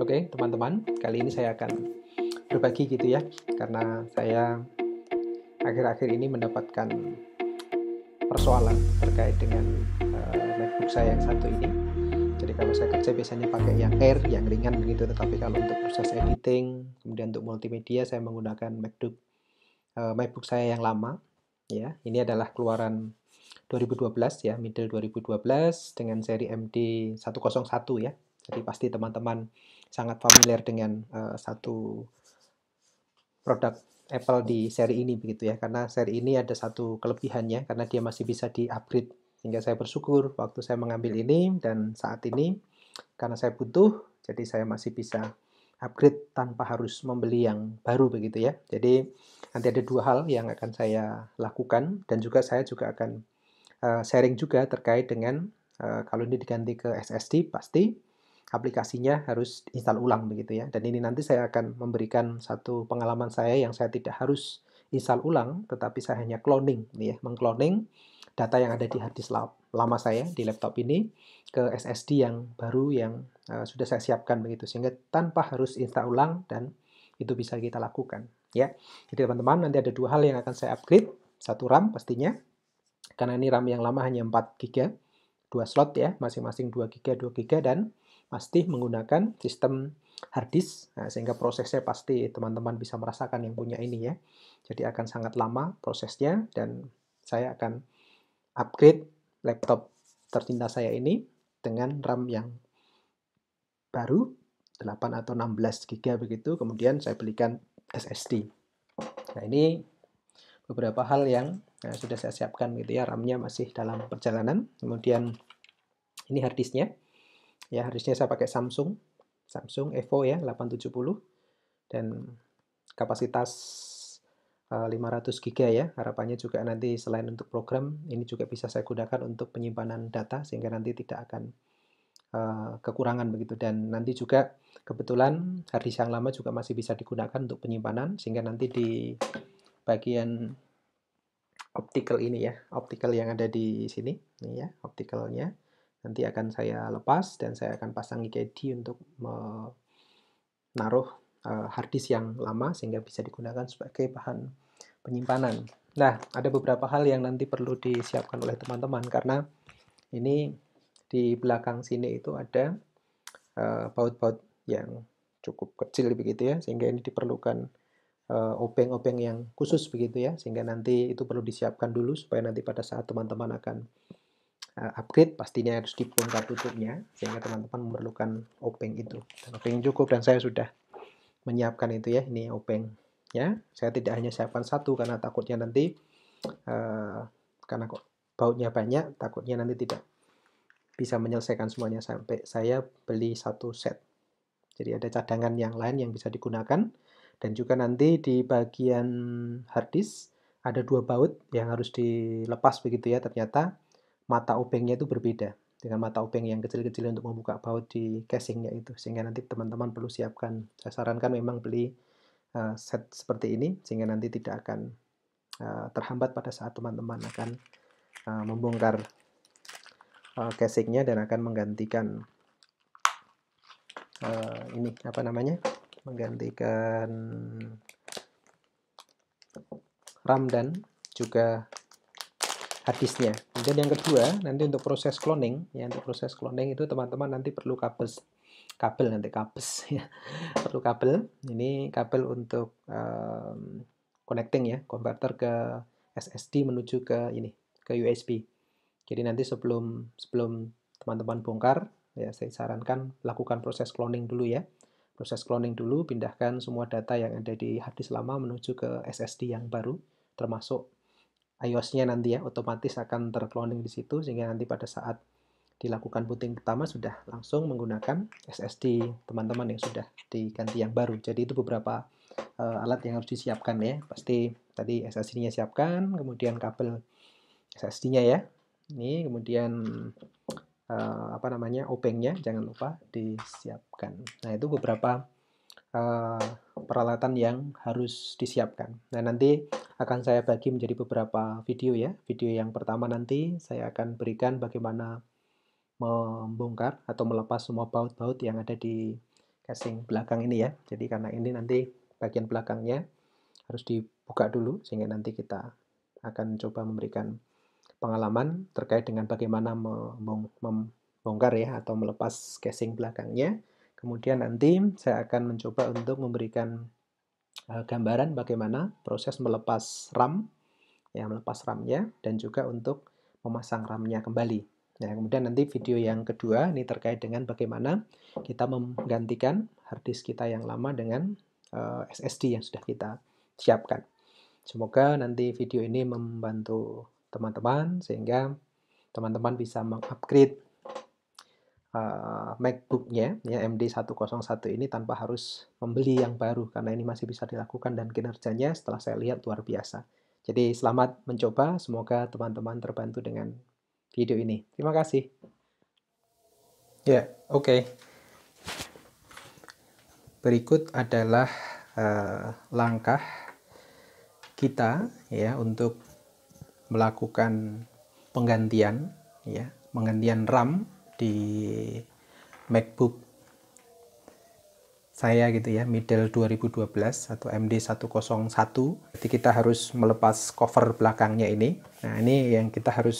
Oke, teman-teman, kali ini saya akan berbagi gitu ya, karena saya akhir-akhir ini mendapatkan persoalan terkait dengan MacBook saya yang satu ini. Jadi kalau saya kerja biasanya pakai yang Air, yang ringan begitu, tetapi kalau untuk proses editing, kemudian untuk multimedia saya menggunakan MacBook saya yang lama. Ya, ini adalah keluaran 2012 ya, middle 2012 dengan seri MD 101 ya. Jadi pasti teman-teman sangat familiar dengan satu produk Apple di seri ini begitu ya, karena seri ini ada satu kelebihannya karena dia masih bisa di-upgrade, sehingga saya bersyukur waktu saya mengambil ini dan saat ini karena saya butuh, jadi saya masih bisa upgrade tanpa harus membeli yang baru begitu ya. Jadi nanti ada dua hal yang akan saya lakukan dan juga saya juga akan sharing juga terkait dengan kalau ini diganti ke SSD pasti aplikasinya harus install ulang begitu ya. Dan ini nanti saya akan memberikan satu pengalaman saya yang saya tidak harus install ulang, tetapi saya hanya cloning, ya, mengcloning data yang ada di hard disk lama saya di laptop ini ke SSD yang baru yang sudah saya siapkan begitu, sehingga tanpa harus install ulang dan itu bisa kita lakukan. Ya, jadi teman-teman nanti ada dua hal yang akan saya upgrade, satu RAM pastinya, karena ini RAM yang lama hanya 4 GB, 2 slot ya, masing-masing 2 GB, 2 GB, dan pasti menggunakan sistem hard disk, nah, sehingga prosesnya pasti teman-teman bisa merasakan yang punya ini ya. Jadi akan sangat lama prosesnya dan saya akan upgrade laptop tercinta saya ini dengan RAM yang baru 8 atau 16 GB begitu, kemudian saya belikan SSD. Nah, ini beberapa hal yang sudah saya siapkan gitu ya, RAM-nya masih dalam perjalanan. Kemudian ini hard disknya. Ya, hard disknya saya pakai Samsung Evo ya 870 dan kapasitas 500 GB ya. Harapannya juga nanti selain untuk program, ini juga bisa saya gunakan untuk penyimpanan data sehingga nanti tidak akan kekurangan begitu. Dan nanti juga kebetulan hard disk yang lama juga masih bisa digunakan untuk penyimpanan sehingga nanti di bagian optical ini ya, optical yang ada di sini, ini ya, opticalnya nanti akan saya lepas dan saya akan pasang IKD untuk menaruh hard disk yang lama sehingga bisa digunakan sebagai bahan penyimpanan. Nah, ada beberapa hal yang nanti perlu disiapkan oleh teman-teman karena ini di belakang sini itu ada baut-baut yang cukup kecil begitu ya, sehingga ini diperlukan obeng-obeng yang khusus begitu ya, sehingga nanti itu perlu disiapkan dulu supaya nanti pada saat teman-teman akan upgrade pastinya harus dibongkar tutupnya sehingga teman-teman memerlukan obeng itu. Dan obeng cukup dan saya sudah menyiapkan itu ya, ini obeng ya. Saya tidak hanya siapkan satu karena takutnya nanti karena kok bautnya banyak, takutnya nanti tidak bisa menyelesaikan semuanya sampai saya beli satu set. Jadi ada cadangan yang lain yang bisa digunakan. Dan juga nanti di bagian hard disk ada dua baut yang harus dilepas begitu ya. Ternyata mata obengnya itu berbeda dengan mata obeng yang kecil-kecil untuk membuka baut di casingnya itu. Sehingga nanti teman-teman perlu siapkan. Saya sarankan memang beli set seperti ini sehingga nanti tidak akan terhambat pada saat teman-teman akan membongkar casingnya dan akan menggantikan ini apa namanya, menggantikan RAM dan juga hard disknya. Kemudian yang kedua, nanti untuk proses cloning, ya untuk proses cloning itu teman-teman nanti perlu kabel ya, perlu kabel. Ini kabel untuk connecting ya, konverter ke SSD menuju ke ini, ke USB. Jadi nanti sebelum teman-teman bongkar, ya saya sarankan lakukan proses cloning dulu ya. Proses cloning dulu, pindahkan semua data yang ada di hard disk lama menuju ke SSD yang baru, termasuk iOS-nya nanti ya, otomatis akan tercloning di situ, sehingga nanti pada saat dilakukan booting pertama sudah langsung menggunakan SSD teman-teman yang sudah diganti yang baru. Jadi itu beberapa alat yang harus disiapkan ya. Pasti tadi SSD-nya siapkan, kemudian kabel SSD-nya ya. Ini kemudian apa namanya, obengnya jangan lupa disiapkan. Nah, itu beberapa peralatan yang harus disiapkan. Nah, nanti akan saya bagi menjadi beberapa video ya. Video yang pertama nanti saya akan berikan bagaimana membongkar atau melepas semua baut-baut yang ada di casing belakang ini ya. Jadi karena ini nanti bagian belakangnya harus dibuka dulu, sehingga nanti kita akan coba memberikan pengalaman terkait dengan bagaimana membongkar ya atau melepas casing belakangnya. Kemudian nanti saya akan mencoba untuk memberikan gambaran bagaimana proses melepas RAM, ya melepas RAM-nya, dan juga untuk memasang RAM-nya kembali. Nah, kemudian nanti video yang kedua ini terkait dengan bagaimana kita menggantikan hard disk kita yang lama dengan SSD yang sudah kita siapkan. Semoga nanti video ini membantu teman-teman sehingga teman-teman bisa mengupgrade MacBook-nya ya MD101 ini tanpa harus membeli yang baru, karena ini masih bisa dilakukan dan kinerjanya setelah saya lihat luar biasa. Jadi selamat mencoba, semoga teman-teman terbantu dengan video ini. Terima kasih. Ya, oke. Berikut adalah langkah kita ya untuk melakukan penggantian RAM di MacBook saya gitu ya, Middle 2012 atau MD101. Jadi kita harus melepas cover belakangnya ini. Nah, ini yang kita harus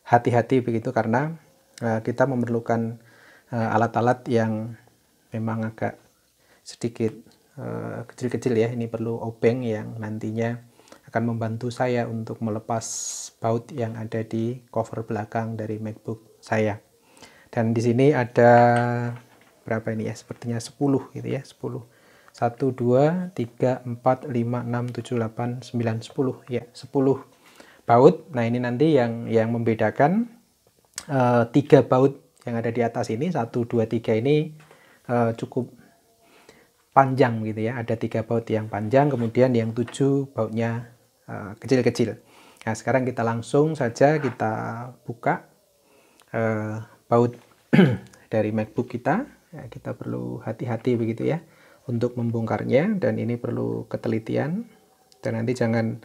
hati-hati begitu, karena kita memerlukan alat-alat yang memang agak sedikit kecil-kecil ya. Ini perlu obeng yang nantinya akan membantu saya untuk melepas baut yang ada di cover belakang dari MacBook saya. Dan di sini ada berapa ini ya? Sepertinya 10 gitu ya, 10. 1 2 3 4 5 6 7 8 9 10 ya, 10 baut. Nah, ini nanti yang membedakan 3 baut yang ada di atas ini, 1 2 3 ini cukup panjang gitu ya. Ada 3 baut yang panjang, kemudian yang 7 bautnya kecil-kecil. Nah, sekarang kita langsung saja kita buka baut dari MacBook kita. Ya, kita perlu hati-hati begitu ya untuk membongkarnya, dan ini perlu ketelitian, dan nanti jangan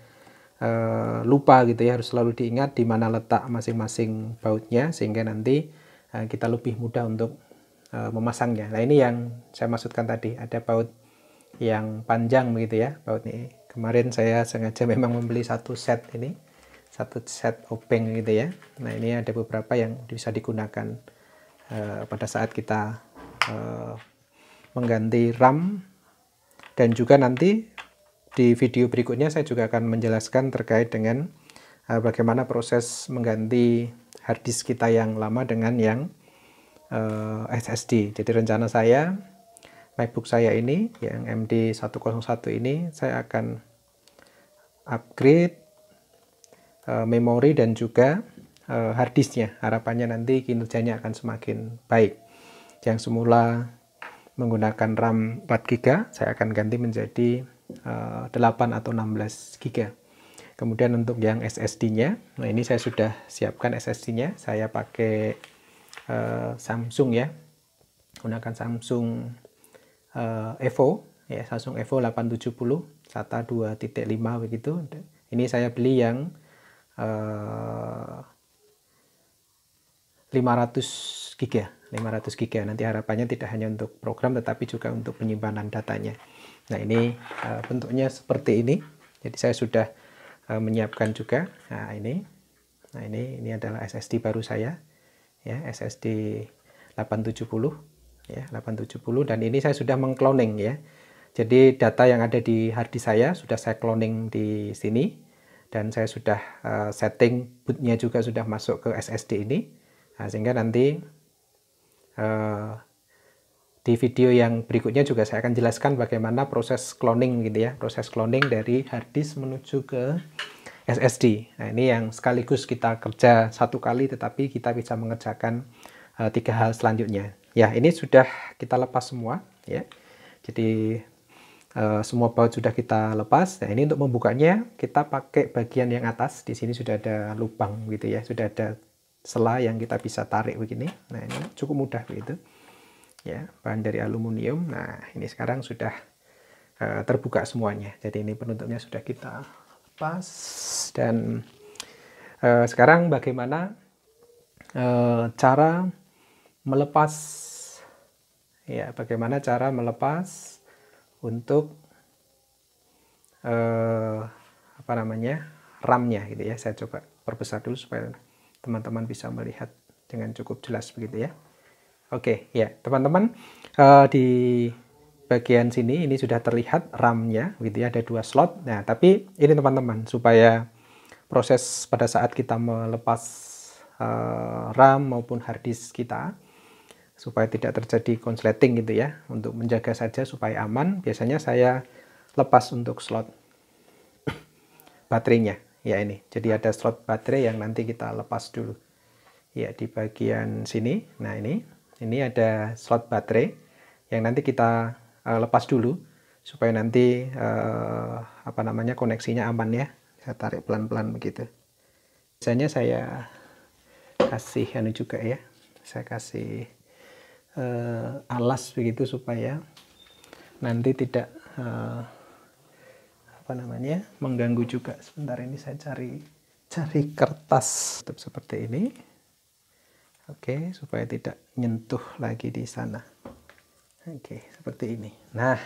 lupa gitu ya, harus selalu diingat di mana letak masing-masing bautnya sehingga nanti kita lebih mudah untuk memasangnya. Nah, ini yang saya maksudkan tadi, ada baut yang panjang begitu ya, baut ini. Kemarin saya sengaja memang membeli satu set ini, satu set obeng gitu ya. Nah, ini ada beberapa yang bisa digunakan pada saat kita mengganti RAM, dan juga nanti di video berikutnya saya juga akan menjelaskan terkait dengan bagaimana proses mengganti hard disk kita yang lama dengan yang SSD. Jadi rencana saya, MacBook saya ini yang MD101 ini saya akan upgrade memori dan juga hard disknya. Harapannya nanti kinerjanya akan semakin baik. Yang semula menggunakan RAM 4 GB, saya akan ganti menjadi 8 atau 16 GB. Kemudian untuk yang SSD-nya, nah ini saya sudah siapkan SSD-nya. Saya pakai Samsung ya, gunakan Samsung Evo ya, Samsung Evo 870 SATA 2.5 begitu. Ini saya beli yang 500 GB. 500 GB. Nanti harapannya tidak hanya untuk program tetapi juga untuk penyimpanan datanya. Nah, ini bentuknya seperti ini. Jadi saya sudah menyiapkan juga. Nah, ini adalah SSD baru saya. Ya, SSD 870 ya, 870, dan ini saya sudah mengcloning ya. Jadi data yang ada di hard disk saya sudah saya cloning di sini, dan saya sudah setting bootnya juga sudah masuk ke SSD ini. Nah, sehingga nanti di video yang berikutnya juga saya akan jelaskan bagaimana proses cloning gitu ya, proses cloning dari hard disk menuju ke SSD. Nah, ini yang sekaligus kita kerja satu kali, tetapi kita bisa mengerjakan 3 hal selanjutnya. Ya, ini sudah kita lepas semua ya. Jadi semua baut sudah kita lepas. Nah, ini untuk membukanya kita pakai bagian yang atas. Di sini sudah ada lubang gitu ya, sudah ada sela yang kita bisa tarik begini. Nah, ini cukup mudah begitu ya, bahan dari aluminium. Nah, ini sekarang sudah terbuka semuanya. Jadi ini penutupnya sudah kita lepas, dan sekarang bagaimana cara melepas Ya, bagaimana cara melepas untuk apa namanya, RAM-nya gitu ya. Saya coba perbesar dulu supaya teman-teman bisa melihat dengan cukup jelas begitu ya. Oke, ya teman-teman, di bagian sini ini sudah terlihat RAM-nya gitu ya, ada 2 slot. Nah, tapi ini teman-teman, supaya proses pada saat kita melepas RAM maupun hard disk kita, supaya tidak terjadi konsleting gitu ya, untuk menjaga saja supaya aman, biasanya saya lepas untuk slot baterainya. Ya ini, jadi ada slot baterai yang nanti kita lepas dulu. Ya, di bagian sini. Nah, ini ada slot baterai yang nanti kita lepas dulu supaya nanti apa namanya, koneksinya aman ya. Saya tarik pelan-pelan begitu. Biasanya saya kasih anu juga ya. Saya kasih alas begitu supaya nanti tidak apa namanya, mengganggu juga. Sebentar, ini saya cari kertas seperti ini. Oke, supaya tidak nyentuh lagi di sana. Oke, seperti ini. Nah,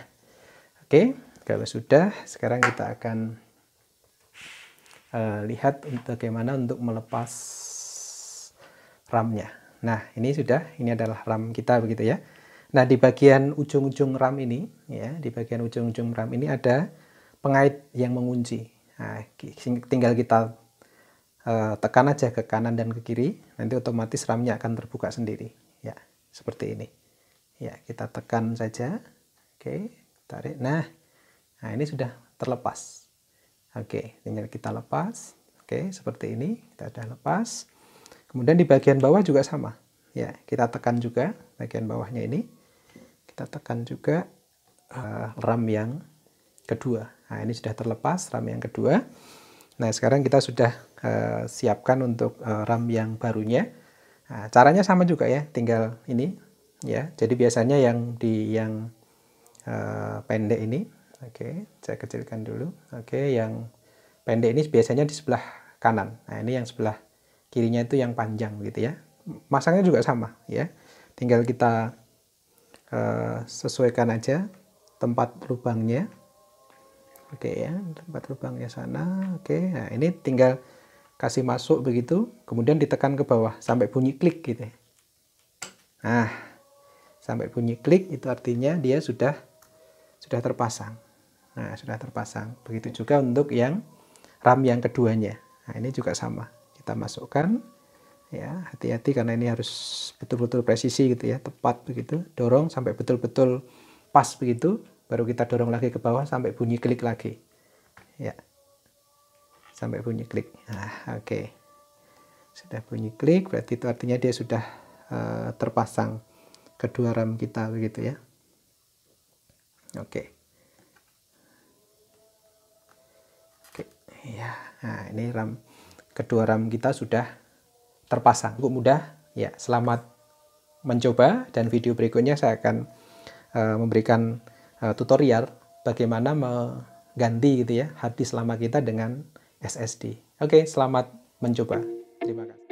oke, kalau sudah, sekarang kita akan lihat bagaimana untuk melepas RAM-nya. Nah, ini sudah, ini adalah RAM kita begitu ya. Nah, di bagian ujung-ujung RAM ini, ya, di bagian ujung-ujung RAM ini ada pengait yang mengunci. Nah, tinggal kita tekan aja ke kanan dan ke kiri, nanti otomatis RAM-nya akan terbuka sendiri. Ya, seperti ini. Ya, kita tekan saja. Oke, tarik. Nah, ini sudah terlepas. Oke, tinggal kita lepas. Oke, seperti ini. Kita sudah lepas. Kemudian di bagian bawah juga sama. Ya, kita tekan juga bagian bawahnya ini. Kita tekan juga RAM yang kedua. Nah, ini sudah terlepas RAM yang kedua. Nah, sekarang kita sudah siapkan untuk RAM yang barunya. Nah, caranya sama juga ya, tinggal ini ya. Jadi biasanya yang pendek ini, oke, saya kecilkan dulu. Oke, yang pendek ini biasanya di sebelah kanan. Nah, ini yang sebelah kirinya itu yang panjang gitu ya. Masangnya juga sama ya. Tinggal kita sesuaikan aja tempat lubangnya. Oke ya, tempat lubangnya sana. Oke, nah ini tinggal kasih masuk begitu, kemudian ditekan ke bawah sampai bunyi klik gitu. Nah, sampai bunyi klik itu artinya dia sudah terpasang. Nah, sudah terpasang. Begitu juga untuk yang RAM yang keduanya. Nah, ini juga sama. Kita masukkan. Ya, hati-hati karena ini harus betul-betul presisi gitu ya, tepat begitu. Dorong sampai betul-betul pas begitu, baru kita dorong lagi ke bawah sampai bunyi klik lagi. Ya. Sampai bunyi klik. Nah, oke. Sudah bunyi klik, berarti itu artinya dia sudah terpasang kedua RAM kita begitu ya. Oke. Oke, ya. Nah, ini kedua RAM kita sudah terpasang. Cukup mudah. Ya, selamat mencoba, dan video berikutnya saya akan memberikan tutorial bagaimana mengganti gitu ya hard disk lama kita dengan SSD. Oke, selamat mencoba. Terima kasih.